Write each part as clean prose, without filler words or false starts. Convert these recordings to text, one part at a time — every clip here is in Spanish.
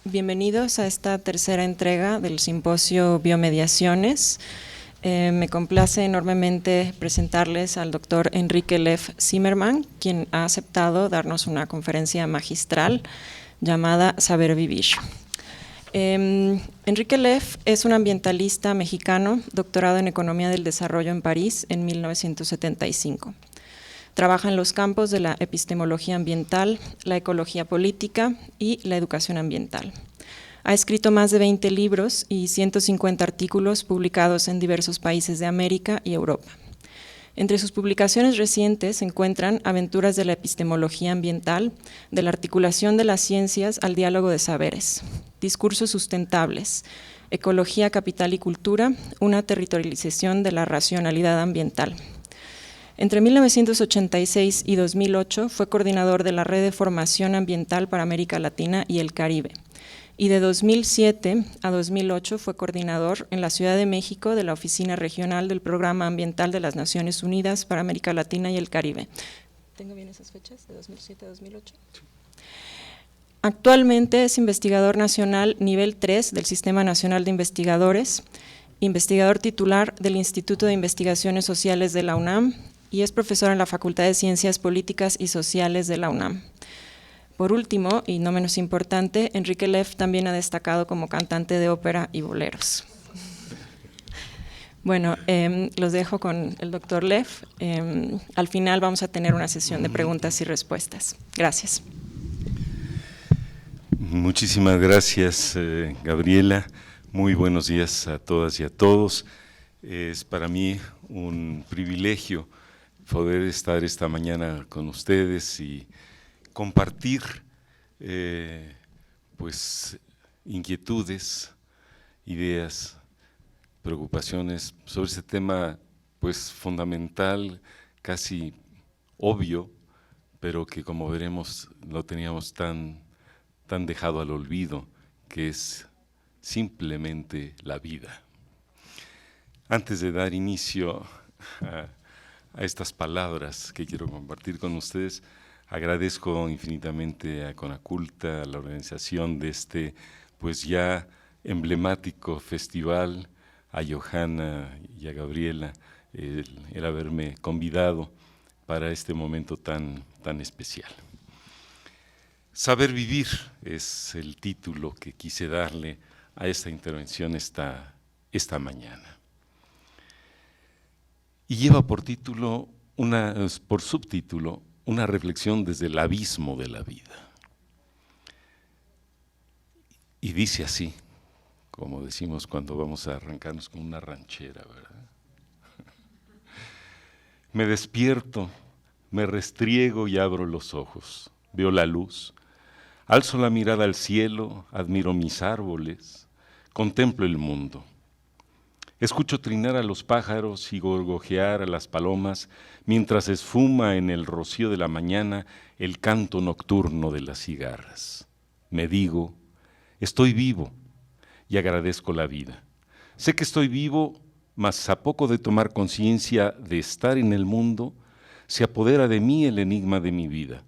Bienvenidos a esta tercera entrega del simposio Biomediaciones. Me complace enormemente presentarles al doctor Enrique Leff Zimmermann, quien ha aceptado darnos una conferencia magistral llamada Saber Vivir. Enrique Leff es un ambientalista mexicano, doctorado en Economía del Desarrollo en París en 1975. Trabaja en los campos de la epistemología ambiental, la ecología política y la educación ambiental. Ha escrito más de 20 libros y 150 artículos publicados en diversos países de América y Europa. Entre sus publicaciones recientes se encuentran Aventuras de la epistemología ambiental, de la articulación de las ciencias al diálogo de saberes, Discursos sustentables, Ecología, capital y cultura, una territorialización de la racionalidad ambiental. Entre 1986 y 2008 fue coordinador de la Red de Formación Ambiental para América Latina y el Caribe, y de 2007 a 2008 fue coordinador en la Ciudad de México de la Oficina Regional del Programa Ambiental de las Naciones Unidas para América Latina y el Caribe. ¿Tengo bien esas fechas? ¿De 2007 a 2008? Actualmente es investigador nacional nivel 3 del Sistema Nacional de Investigadores, investigador titular del Instituto de Investigaciones Sociales de la UNAM, y es profesor en la Facultad de Ciencias Políticas y Sociales de la UNAM. Por último, y no menos importante, Enrique Leff también ha destacado como cantante de ópera y boleros. Bueno, los dejo con el doctor Leff. Al final vamos a tener una sesión de preguntas y respuestas. Gracias. Muchísimas gracias, Gabriela. Muy buenos días a todas y a todos. Es para mí un privilegio poder estar esta mañana con ustedes y compartir pues inquietudes, ideas, preocupaciones sobre este tema pues fundamental, casi obvio, pero que como veremos lo teníamos tan dejado al olvido, que es simplemente la vida. Antes de dar inicio a estas palabras que quiero compartir con ustedes, agradezco infinitamente a Conaculta, a la organización de este pues ya emblemático festival, a Johanna y a Gabriela el haberme convidado para este momento tan especial. Saber vivir es el título que quise darle a esta intervención esta mañana. Y lleva por subtítulo, una reflexión desde el abismo de la vida. Y dice así, como decimos cuando vamos a arrancarnos con una ranchera, ¿verdad? Me despierto, me restriego y abro los ojos, veo la luz, alzo la mirada al cielo, admiro mis árboles, contemplo el mundo. Escucho trinar a los pájaros y gorgojear a las palomas mientras esfuma en el rocío de la mañana el canto nocturno de las cigarras. Me digo, estoy vivo y agradezco la vida. Sé que estoy vivo, mas a poco de tomar conciencia de estar en el mundo, se apodera de mí el enigma de mi vida.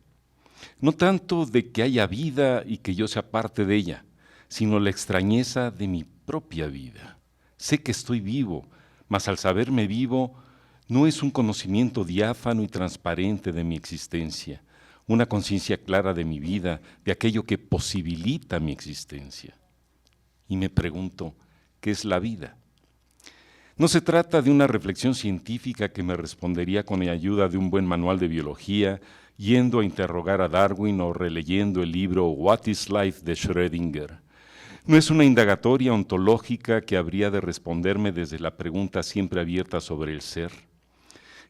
No tanto de que haya vida y que yo sea parte de ella, sino la extrañeza de mi propia vida. Sé que estoy vivo, mas al saberme vivo, no es un conocimiento diáfano y transparente de mi existencia, una conciencia clara de mi vida, de aquello que posibilita mi existencia. Y me pregunto, ¿qué es la vida? No se trata de una reflexión científica que me respondería con la ayuda de un buen manual de biología, yendo a interrogar a Darwin o releyendo el libro What is Life de Schrödinger. No es una indagatoria ontológica que habría de responderme desde la pregunta siempre abierta sobre el ser.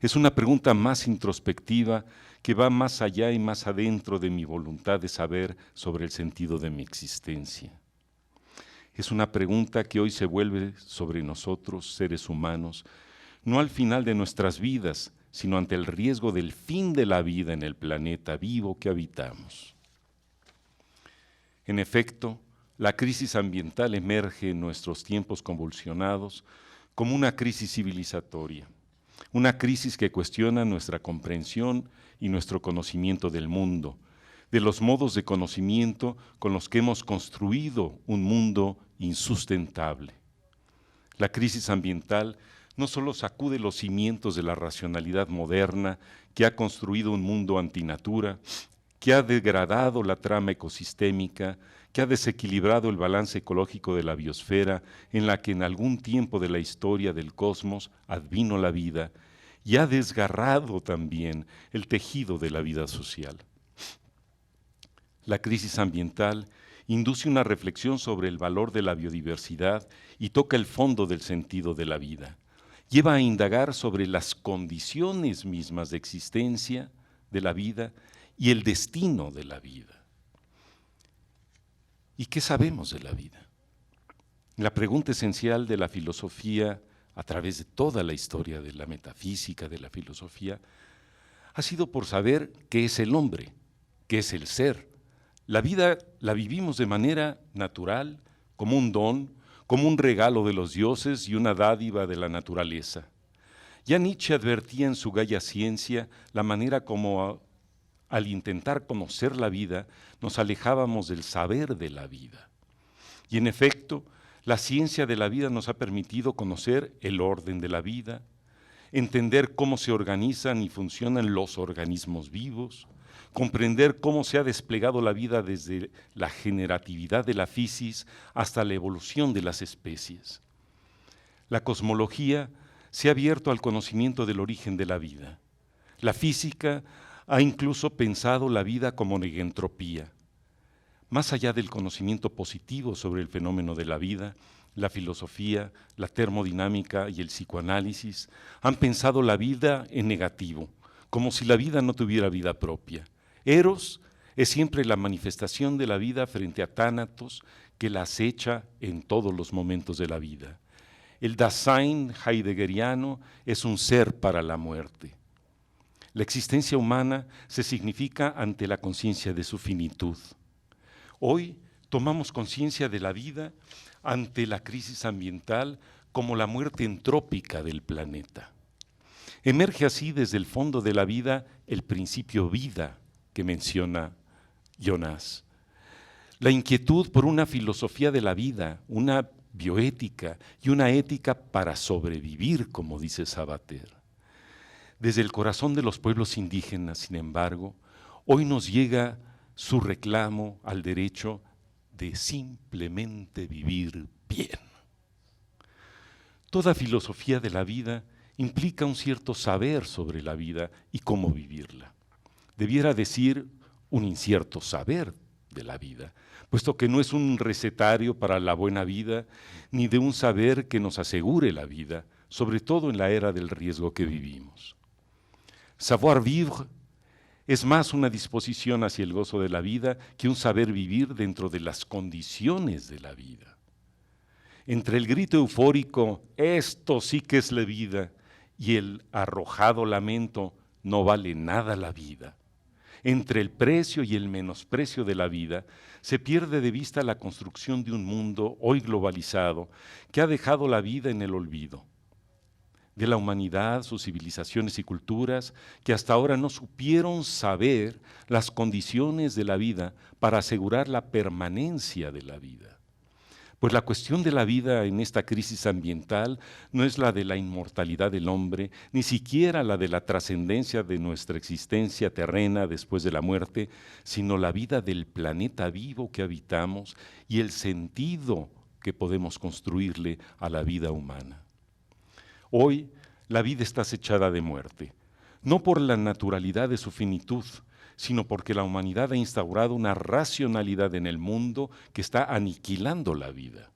Es una pregunta más introspectiva que va más allá y más adentro de mi voluntad de saber sobre el sentido de mi existencia. Es una pregunta que hoy se vuelve sobre nosotros, seres humanos, no al final de nuestras vidas, sino ante el riesgo del fin de la vida en el planeta vivo que habitamos. En efecto, la crisis ambiental emerge en nuestros tiempos convulsionados como una crisis civilizatoria, una crisis que cuestiona nuestra comprensión y nuestro conocimiento del mundo, de los modos de conocimiento con los que hemos construido un mundo insustentable. La crisis ambiental no solo sacude los cimientos de la racionalidad moderna que ha construido un mundo antinatura, que ha degradado la trama ecosistémica, que ha desequilibrado el balance ecológico de la biosfera en la que en algún tiempo de la historia del cosmos advino la vida, y ha desgarrado también el tejido de la vida social. La crisis ambiental induce una reflexión sobre el valor de la biodiversidad y toca el fondo del sentido de la vida. Lleva a indagar sobre las condiciones mismas de existencia de la vida y el destino de la vida. ¿Y qué sabemos de la vida? La pregunta esencial de la filosofía, a través de toda la historia de la metafísica, de la filosofía, ha sido por saber qué es el hombre, qué es el ser. La vida la vivimos de manera natural, como un don, como un regalo de los dioses y una dádiva de la naturaleza. Ya Nietzsche advertía en su Gaia Ciencia la manera como al intentar conocer la vida nos alejábamos del saber de la vida. Y en efecto, la ciencia de la vida nos ha permitido conocer el orden de la vida, entender cómo se organizan y funcionan los organismos vivos, comprender cómo se ha desplegado la vida desde la generatividad de la fisis hasta la evolución de las especies. La cosmología se ha abierto al conocimiento del origen de la vida. La física ha incluso pensado la vida como negentropía. Más allá del conocimiento positivo sobre el fenómeno de la vida, la filosofía, la termodinámica y el psicoanálisis han pensado la vida en negativo, como si la vida no tuviera vida propia. Eros es siempre la manifestación de la vida frente a Tánatos que la acecha en todos los momentos de la vida. El Dasein heideggeriano es un ser para la muerte. La existencia humana se significa ante la conciencia de su finitud. Hoy tomamos conciencia de la vida ante la crisis ambiental como la muerte entrópica del planeta. Emerge así desde el fondo de la vida el principio vida que menciona Jonas. La inquietud por una filosofía de la vida, una bioética y una ética para sobrevivir, como dice Sabater. Desde el corazón de los pueblos indígenas, sin embargo, hoy nos llega su reclamo al derecho de simplemente vivir bien. Toda filosofía de la vida implica un cierto saber sobre la vida y cómo vivirla. Debiera decir un incierto saber de la vida, puesto que no es un recetario para la buena vida, ni de un saber que nos asegure la vida, sobre todo en la era del riesgo que vivimos. Savoir vivre es más una disposición hacia el gozo de la vida que un saber vivir dentro de las condiciones de la vida. Entre el grito eufórico, esto sí que es la vida, y el arrojado lamento, no vale nada la vida. Entre el precio y el menosprecio de la vida, se pierde de vista la construcción de un mundo hoy globalizado que ha dejado la vida en el olvido. De la humanidad, sus civilizaciones y culturas que hasta ahora no supieron saber las condiciones de la vida para asegurar la permanencia de la vida. Pues la cuestión de la vida en esta crisis ambiental no es la de la inmortalidad del hombre, ni siquiera la de la trascendencia de nuestra existencia terrena después de la muerte, sino la vida del planeta vivo que habitamos y el sentido que podemos construirle a la vida humana. Hoy la vida está acechada de muerte, no por la naturalidad de su finitud, sino porque la humanidad ha instaurado una racionalidad en el mundo que está aniquilando la vida.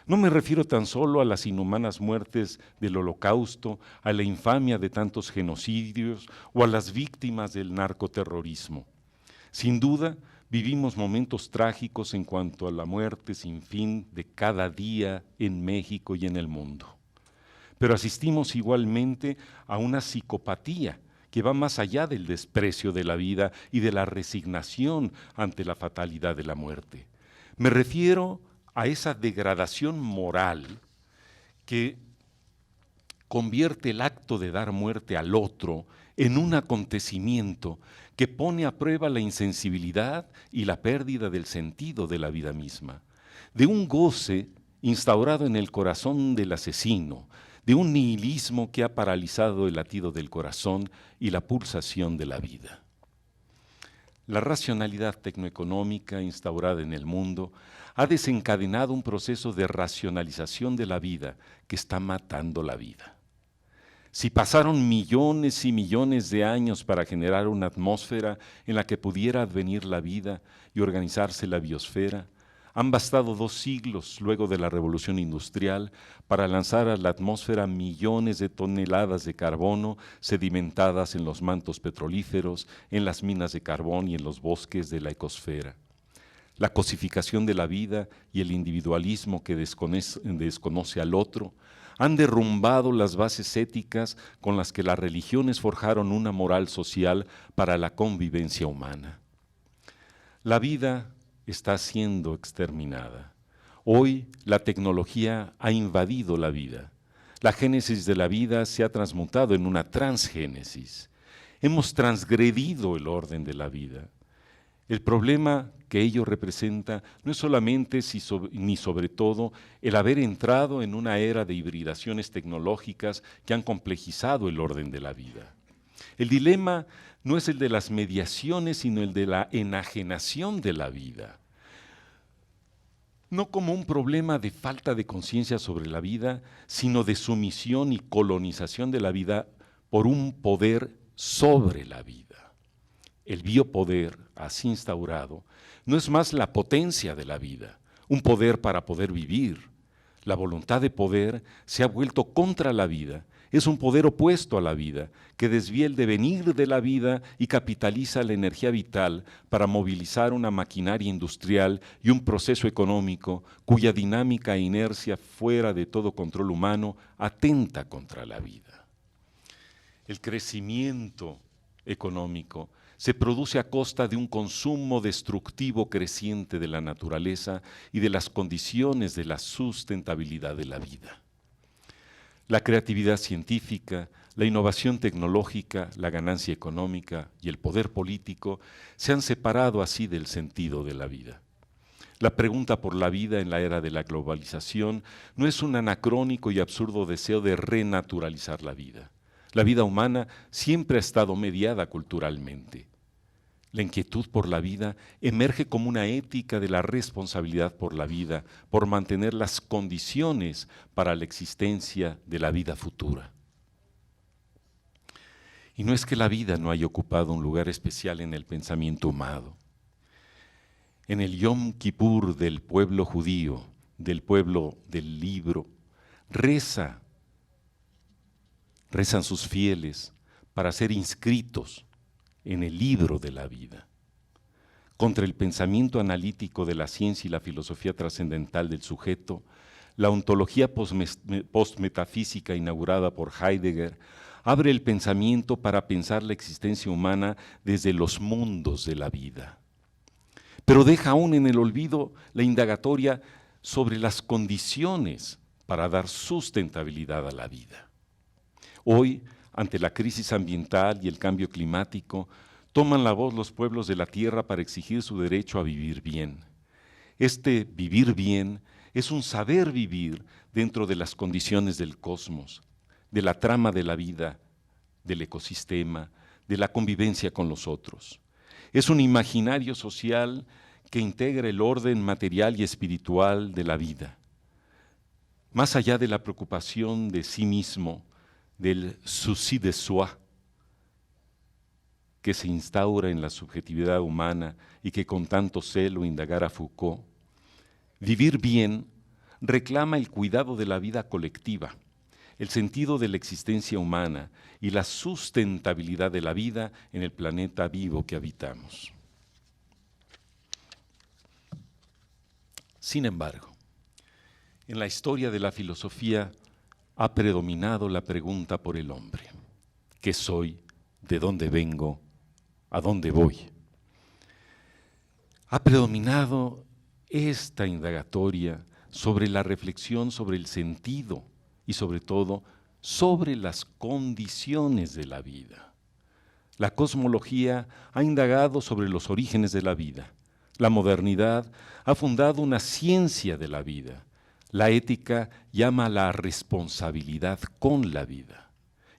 No me refiero tan solo a las inhumanas muertes del Holocausto, a la infamia de tantos genocidios o a las víctimas del narcoterrorismo. Sin duda, vivimos momentos trágicos en cuanto a la muerte sin fin de cada día en México y en el mundo. Pero asistimos igualmente a una psicopatía que va más allá del desprecio de la vida y de la resignación ante la fatalidad de la muerte. Me refiero a esa degradación moral que convierte el acto de dar muerte al otro en un acontecimiento que pone a prueba la insensibilidad y la pérdida del sentido de la vida misma, de un goce instaurado en el corazón del asesino, de un nihilismo que ha paralizado el latido del corazón y la pulsación de la vida. La racionalidad tecnoeconómica instaurada en el mundo ha desencadenado un proceso de racionalización de la vida que está matando la vida. Si pasaron millones y millones de años para generar una atmósfera en la que pudiera advenir la vida y organizarse la biosfera, han bastado 2 siglos luego de la revolución industrial para lanzar a la atmósfera millones de toneladas de carbono sedimentadas en los mantos petrolíferos, en las minas de carbón y en los bosques de la ecosfera. La cosificación de la vida y el individualismo que desconoce al otro han derrumbado las bases éticas con las que las religiones forjaron una moral social para la convivencia humana. La vida está siendo exterminada. Hoy la tecnología ha invadido la vida. La génesis de la vida se ha transmutado en una transgénesis. Hemos transgredido el orden de la vida. El problema que ello representa no es solamente ni sobre todo el haber entrado en una era de hibridaciones tecnológicas que han complejizado el orden de la vida. El dilema no es el de las mediaciones, sino el de la enajenación de la vida. No como un problema de falta de conciencia sobre la vida, sino de sumisión y colonización de la vida por un poder sobre la vida. El biopoder, así instaurado, no es más la potencia de la vida, un poder para poder vivir. La voluntad de poder se ha vuelto contra la vida, es un poder opuesto a la vida, que desvía el devenir de la vida y capitaliza la energía vital para movilizar una maquinaria industrial y un proceso económico cuya dinámica e inercia fuera de todo control humano atenta contra la vida. El crecimiento económico se produce a costa de un consumo destructivo creciente de la naturaleza y de las condiciones de la sustentabilidad de la vida. La creatividad científica, la innovación tecnológica, la ganancia económica y el poder político se han separado así del sentido de la vida. La pregunta por la vida en la era de la globalización no es un anacrónico y absurdo deseo de renaturalizar la vida. La vida humana siempre ha estado mediada culturalmente. La inquietud por la vida emerge como una ética de la responsabilidad por la vida, por mantener las condiciones para la existencia de la vida futura. Y no es que la vida no haya ocupado un lugar especial en el pensamiento humano. En el Yom Kippur del pueblo judío, del pueblo del libro, rezan sus fieles para ser inscritos en el libro de la vida. Contra el pensamiento analítico de la ciencia y la filosofía trascendental del sujeto, la ontología postmetafísica inaugurada por Heidegger abre el pensamiento para pensar la existencia humana desde los mundos de la vida. Pero deja aún en el olvido la indagatoria sobre las condiciones para dar sustentabilidad a la vida. Hoy, ante la crisis ambiental y el cambio climático, toman la voz los pueblos de la tierra para exigir su derecho a vivir bien. Este vivir bien es un saber vivir dentro de las condiciones del cosmos, de la trama de la vida, del ecosistema, de la convivencia con los otros. Es un imaginario social que integra el orden material y espiritual de la vida. Más allá de la preocupación de sí mismo, del souci de soi, que se instaura en la subjetividad humana y que con tanto celo indagara Foucault, vivir bien reclama el cuidado de la vida colectiva, el sentido de la existencia humana y la sustentabilidad de la vida en el planeta vivo que habitamos. Sin embargo, en la historia de la filosofía ha predominado la pregunta por el hombre: ¿qué soy? ¿De dónde vengo? ¿A dónde voy? Ha predominado esta indagatoria sobre la reflexión sobre el sentido y sobre todo sobre las condiciones de la vida. La cosmología ha indagado sobre los orígenes de la vida. La modernidad ha fundado una ciencia de la vida. La ética llama a la responsabilidad con la vida.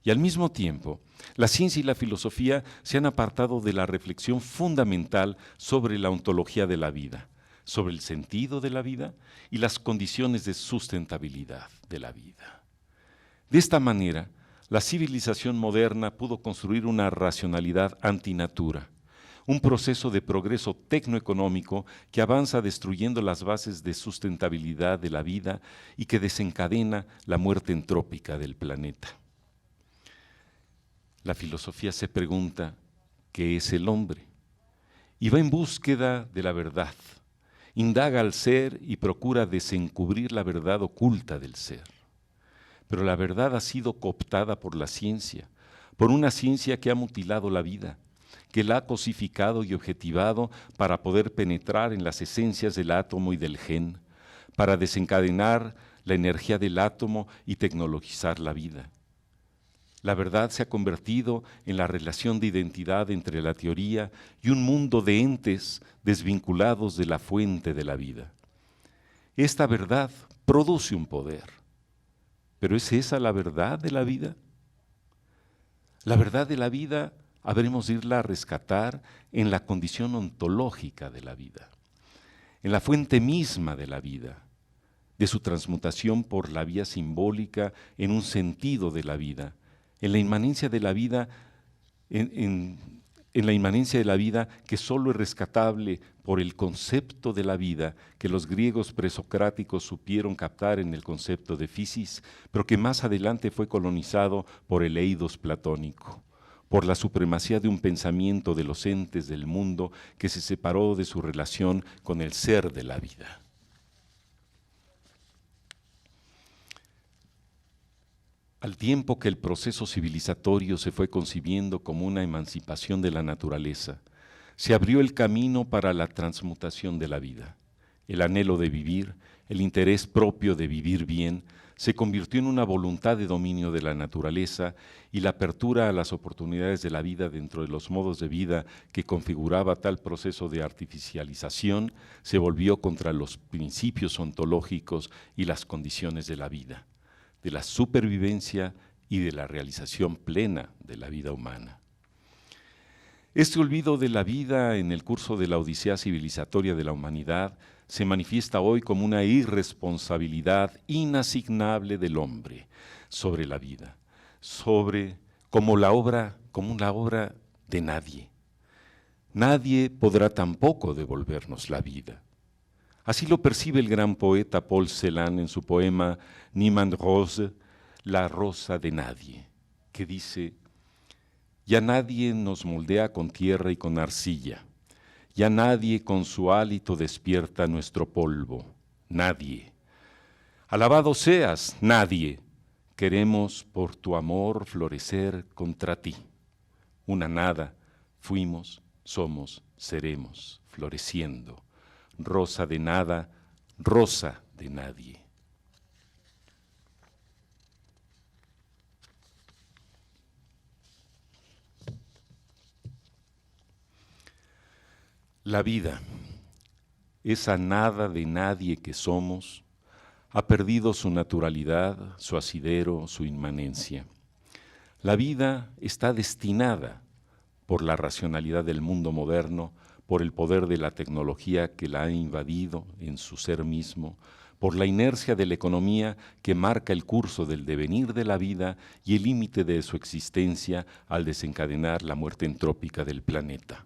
Y al mismo tiempo, la ciencia y la filosofía se han apartado de la reflexión fundamental sobre la ontología de la vida, sobre el sentido de la vida y las condiciones de sustentabilidad de la vida. De esta manera, la civilización moderna pudo construir una racionalidad antinatura, un proceso de progreso tecnoeconómico que avanza destruyendo las bases de sustentabilidad de la vida y que desencadena la muerte entrópica del planeta. La filosofía se pregunta, ¿qué es el hombre? Y va en búsqueda de la verdad, indaga al ser y procura desencubrir la verdad oculta del ser. Pero la verdad ha sido cooptada por la ciencia, por una ciencia que ha mutilado la vida, que la ha cosificado y objetivado para poder penetrar en las esencias del átomo y del gen, para desencadenar la energía del átomo y tecnologizar la vida. La verdad se ha convertido en la relación de identidad entre la teoría y un mundo de entes desvinculados de la fuente de la vida. Esta verdad produce un poder. ¿Pero es esa la verdad de la vida? La verdad de la vida habremos de irla a rescatar en la condición ontológica de la vida, en la fuente misma de la vida, de su transmutación por la vía simbólica en un sentido de la vida, en la inmanencia de la vida, en la inmanencia de la vida que solo es rescatable por el concepto de la vida que los griegos presocráticos supieron captar en el concepto de physis, pero que más adelante fue colonizado por el eidos platónico, por la supremacía de un pensamiento de los entes del mundo que se separó de su relación con el ser de la vida. Al tiempo que el proceso civilizatorio se fue concibiendo como una emancipación de la naturaleza, se abrió el camino para la transmutación de la vida. El anhelo de vivir, el interés propio de vivir bien, se convirtió en una voluntad de dominio de la naturaleza y la apertura a las oportunidades de la vida dentro de los modos de vida que configuraba tal proceso de artificialización se volvió contra los principios ontológicos y las condiciones de la vida, de la supervivencia y de la realización plena de la vida humana. Este olvido de la vida en el curso de la odisea civilizatoria de la humanidad se manifiesta hoy como una irresponsabilidad inasignable del hombre sobre la vida, como una obra de nadie. Nadie podrá tampoco devolvernos la vida. Así lo percibe el gran poeta Paul Celan en su poema Niemand Rose, la rosa de nadie, que dice: ya nadie nos moldea con tierra y con arcilla, ya nadie con su hálito despierta nuestro polvo, nadie. Alabado seas, nadie, queremos por tu amor florecer contra ti. Una nada, fuimos, somos, seremos, floreciendo. Rosa de nada, rosa de nadie. La vida, esa nada de nadie que somos, ha perdido su naturalidad, su asidero, su inmanencia. La vida está destinada, por la racionalidad del mundo moderno, por el poder de la tecnología que la ha invadido en su ser mismo, por la inercia de la economía que marca el curso del devenir de la vida y el límite de su existencia al desencadenar la muerte entrópica del planeta.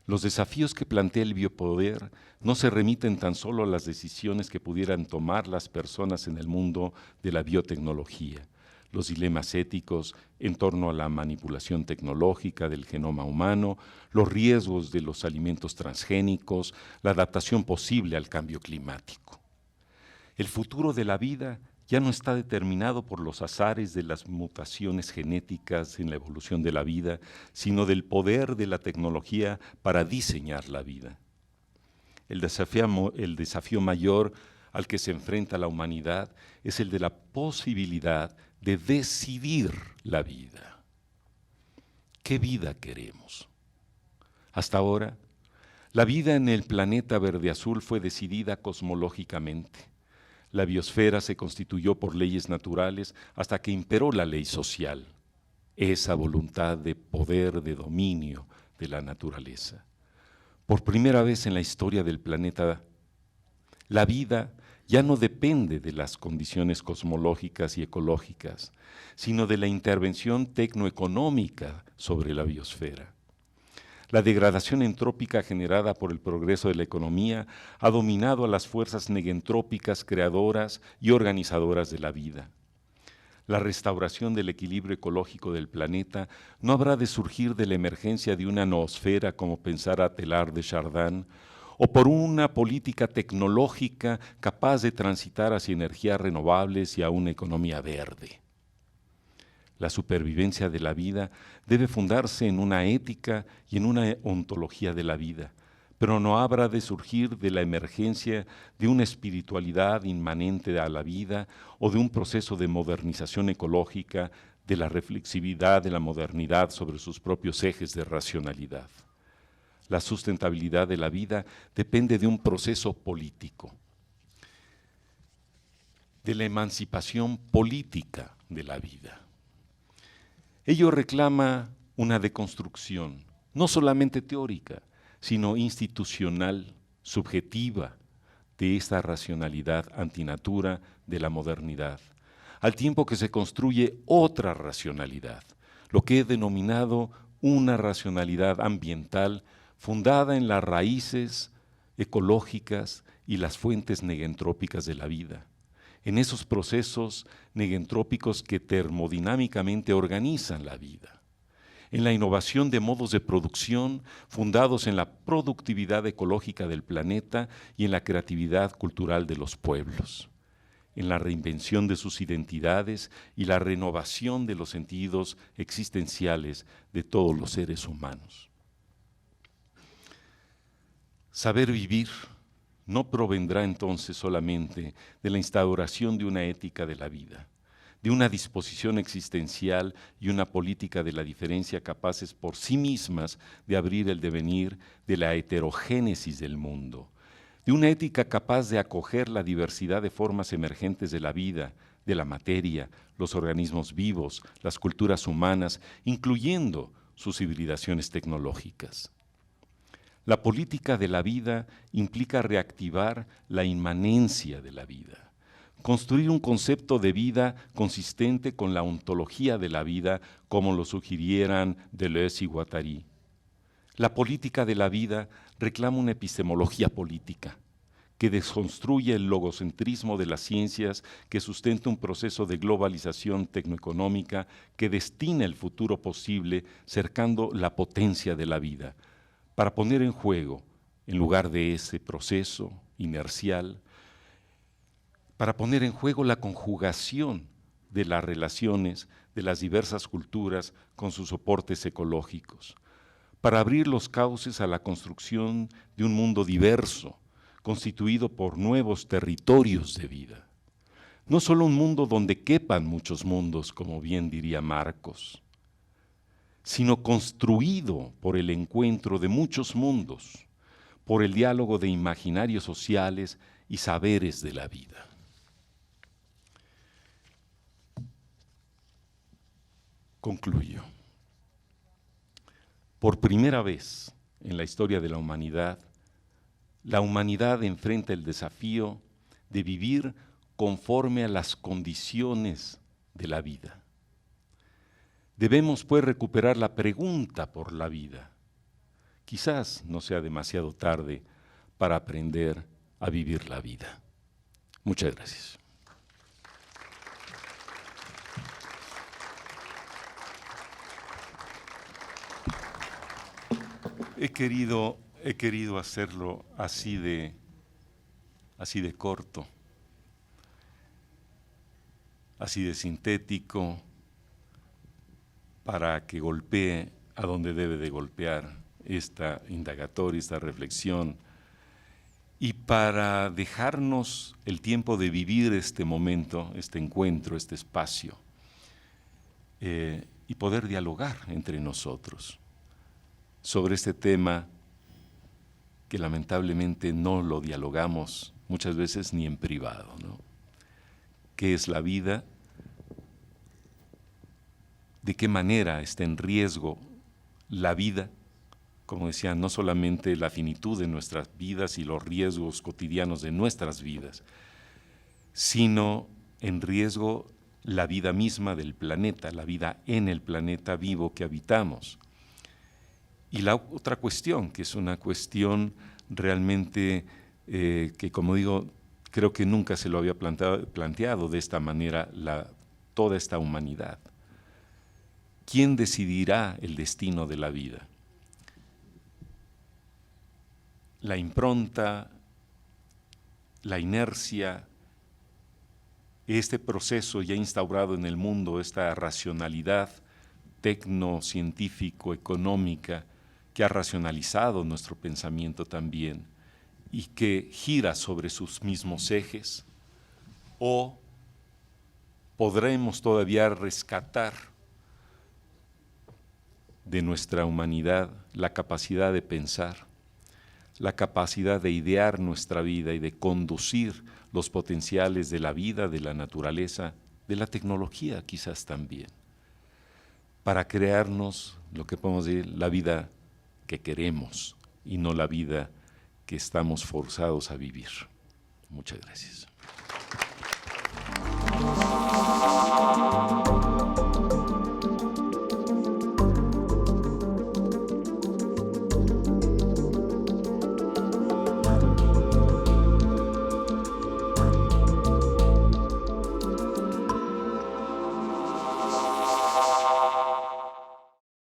Los desafíos que plantea el biopoder no se remiten tan solo a las decisiones que pudieran tomar las personas en el mundo de la biotecnología, los dilemas éticos en torno a la manipulación tecnológica del genoma humano, los riesgos de los alimentos transgénicos, la adaptación posible al cambio climático. El futuro de la vida ya no está determinado por los azares de las mutaciones genéticas en la evolución de la vida, sino del poder de la tecnología para diseñar la vida. El desafío mayor al que se enfrenta la humanidad es el de la posibilidad de decidir la vida. ¿Qué vida queremos? Hasta ahora, la vida en el planeta verde-azul fue decidida cosmológicamente. La biosfera se constituyó por leyes naturales hasta que imperó la ley social, esa voluntad de poder, de dominio de la naturaleza. Por primera vez en la historia del planeta, la vida ya no depende de las condiciones cosmológicas y ecológicas, sino de la intervención tecnoeconómica sobre la biosfera. La degradación entrópica generada por el progreso de la economía ha dominado a las fuerzas negentrópicas creadoras y organizadoras de la vida. La restauración del equilibrio ecológico del planeta no habrá de surgir de la emergencia de una noosfera, como pensara Teilhard de Chardin, o por una política tecnológica capaz de transitar hacia energías renovables y a una economía verde. La supervivencia de la vida debe fundarse en una ética y en una ontología de la vida, pero no habrá de surgir de la emergencia de una espiritualidad inmanente a la vida o de un proceso de modernización ecológica, de la reflexividad de la modernidad sobre sus propios ejes de racionalidad. La sustentabilidad de la vida depende de un proceso político, de la emancipación política de la vida. Ello reclama una deconstrucción, no solamente teórica, sino institucional, subjetiva, de esta racionalidad antinatura de la modernidad, al tiempo que se construye otra racionalidad, lo que he denominado una racionalidad ambiental fundada en las raíces ecológicas y las fuentes negentrópicas de la vida, en esos procesos negentrópicos que termodinámicamente organizan la vida, en la innovación de modos de producción fundados en la productividad ecológica del planeta y en la creatividad cultural de los pueblos, en la reinvención de sus identidades y la renovación de los sentidos existenciales de todos los seres humanos. Saber vivir no provendrá entonces solamente de la instauración de una ética de la vida, de una disposición existencial y una política de la diferencia capaces por sí mismas de abrir el devenir de la heterogénesis del mundo, de una ética capaz de acoger la diversidad de formas emergentes de la vida, de la materia, los organismos vivos, las culturas humanas, incluyendo sus hibridaciones tecnológicas. La política de la vida implica reactivar la inmanencia de la vida, construir un concepto de vida consistente con la ontología de la vida, como lo sugirieran Deleuze y Guattari. La política de la vida reclama una epistemología política que desconstruye el logocentrismo de las ciencias, que sustenta un proceso de globalización tecnoeconómica que destina el futuro posible cercando la potencia de la vida, para poner en juego, en lugar de ese proceso inercial, para poner en juego la conjugación de las relaciones de las diversas culturas con sus soportes ecológicos, para abrir los cauces a la construcción de un mundo diverso, constituido por nuevos territorios de vida. No solo un mundo donde quepan muchos mundos, como bien diría Marcos, sino construido por el encuentro de muchos mundos, por el diálogo de imaginarios sociales y saberes de la vida. Concluyo. Por primera vez en la historia de la humanidad enfrenta el desafío de vivir conforme a las condiciones de la vida. Debemos, pues, recuperar la pregunta por la vida. Quizás no sea demasiado tarde para aprender a vivir la vida. Muchas gracias. He querido hacerlo así de corto, así de sintético, para que golpee a donde debe de golpear esta indagatoria, esta reflexión, y para dejarnos el tiempo de vivir este momento, este encuentro, este espacio, y poder dialogar entre nosotros sobre este tema que lamentablemente no lo dialogamos muchas veces ni en privado, ¿no? ¿Qué es la vida? ¿De qué manera está en riesgo la vida? Como decía, no solamente la finitud de nuestras vidas y los riesgos cotidianos de nuestras vidas, sino en riesgo la vida misma del planeta, la vida en el planeta vivo que habitamos. Y la otra cuestión, que es una cuestión realmente que, como digo, creo que nunca se lo había planteado de esta manera toda esta humanidad. ¿Quién decidirá el destino de la vida? La impronta, la inercia, este proceso ya instaurado en el mundo, esta racionalidad tecno-científico-económica que ha racionalizado nuestro pensamiento también y que gira sobre sus mismos ejes, o podremos todavía rescatar de nuestra humanidad la capacidad de pensar, la capacidad de idear nuestra vida y de conducir los potenciales de la vida, de la naturaleza, de la tecnología quizás también, para crearnos lo que podemos decir, la vida que queremos y no la vida que estamos forzados a vivir. Muchas gracias.